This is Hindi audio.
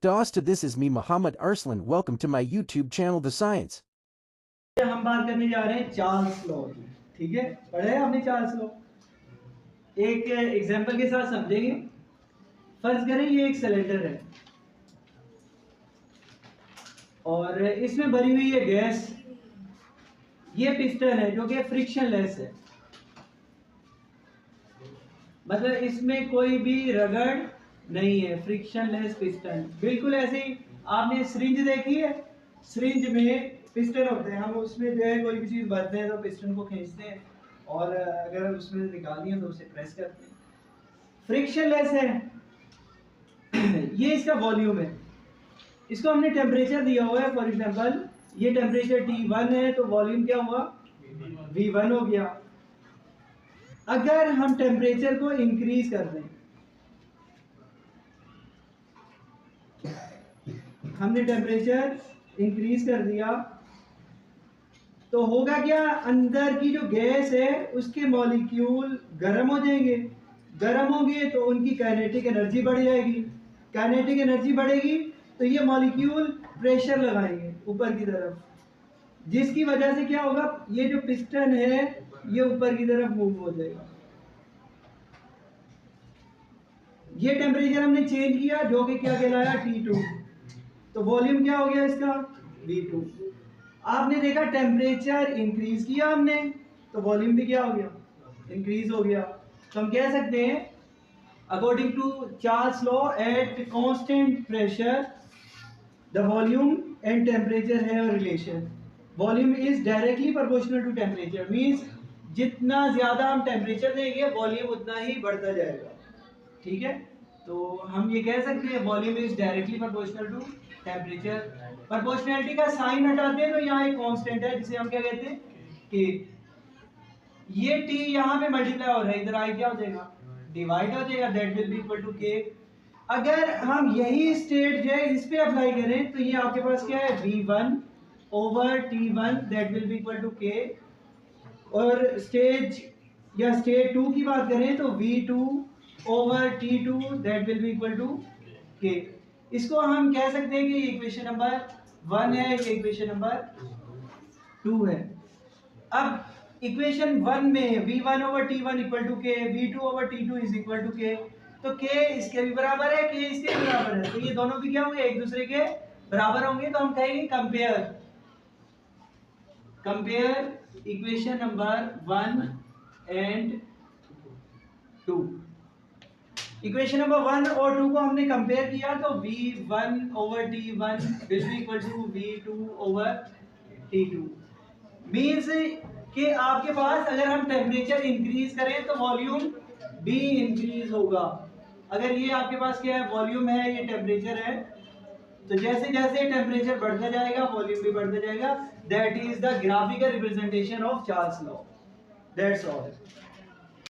Dosta, this is me, Muhammad Arslan. Welcome to my YouTube channel, The Science. हम बात करने जा रहे हैं चार्ल्स लॉ की। ठीक है, पढ़ा है आपने चार्ल्स लॉ? एक एग्जांपल के साथ समझेंगे। फर्ज करें ये एक सिलेंडर है और इसमें भरी हुई है गैस। ये पिस्टन है जो कि फ्रिक्शनलेस है, मतलब इसमें कोई भी रगड़ नहीं है। फ्रिक्शनलेस पिस्टन, बिल्कुल ऐसे ही आपने सिरिंज देखी है, सिरिंज में पिस्टन होते हैं, हम उसमें जो है कोई भी चीज़ भरते हैं तो पिस्टन को खींचते हैं और अगर उसमें निकालनी है तो उसे प्रेस करते हैं। फ्रिक्शनलेस है। ये इसका वॉल्यूम है, इसको हमने टेम्परेचर दिया हुआ है। फॉर एग्जांपल ये टेम्परेचर T1 है तो वॉल्यूम क्या हुआ? V1 हो गया। अगर हम टेम्परेचर को इंक्रीज कर दें, हमने टेम्परेचर इंक्रीज कर दिया तो होगा क्या? अंदर की जो गैस है उसके मॉलिक्यूल गर्म हो जाएंगे। गर्म होंगे तो उनकी काइनेटिक एनर्जी बढ़ जाएगी। काइनेटिक एनर्जी बढ़ेगी तो ये मॉलिक्यूल प्रेशर लगाएंगे ऊपर की तरफ, जिसकी वजह से क्या होगा? ये जो पिस्टन है ये ऊपर की तरफ मूव हो जाएगा। ये टेम्परेचर हमने चेंज किया जो कि क्या कहलाया? T2। तो वॉल्यूम क्या हो गया इसका? V2। आपने देखा टेम्परेचर इंक्रीज किया हमने तो वॉल्यूम भी क्या हो गया? इंक्रीज हो गया। तो हम कह सकते हैं according to Charles law at constant pressure the volume and temperature है रिलेशन। Volume is directly proportional to temperature, means जितना ज्यादा हम टेम्परेचर देंगे वॉल्यूम उतना ही बढ़ता जाएगा। ठीक है, तो हम ये कह सकते हैं volume is directly proportional to temperature. Proportionality का साइन हटाते हैं तो यहाँ एक कांस्टेंट है जिसे हम क्या कहते हैं? कि ये T यहाँ पे मल्टीप्लाई हो रहा है, इधर आई क्या हो जाएगा? डिवाइड हो जाएगा, that will be equal to K। अगर हम यही स्टेट जो है इस पे अप्लाई करें तो ये आपके पास क्या है? V1 over T1 that will be equal to K। और स्टेज या स्टेट 2 की बात करें तो V2 over T2 that will be equal to K। इसको हम कह सकते हैं कि इक्वेशन नंबर 1 है, ये इक्वेशन नंबर 2 है। अब इक्वेशन 1 में V1 over T1 equal to K, V2 over T2 is equal to K, तो K इसके भी बराबर है, K इसके भी बराबर है, तो ये दोनों भी क्या होंगे? एक दूसरे के बराबर होंगे। तो हम कहेंगे compare, compare equation number 1 and 2। Equation number 1 और 2 को हमने कंपेयर किया तो V1 over T1 will be equal to V2 over T2। Means कि आपके पास अगर हम टेम्परेचर इंक्रीज करें तो वॉल्यूम भी इंक्रीज होगा। अगर ये आपके पास क्या है? वॉल्यूम है, ये टेम्परेचर है, तो जैसे जैसे टेम्परेचर बढ़ता जाएगा वॉल्यूम भी बढ़ता जाएगा। That is the graphical representation of Charles law. That's all.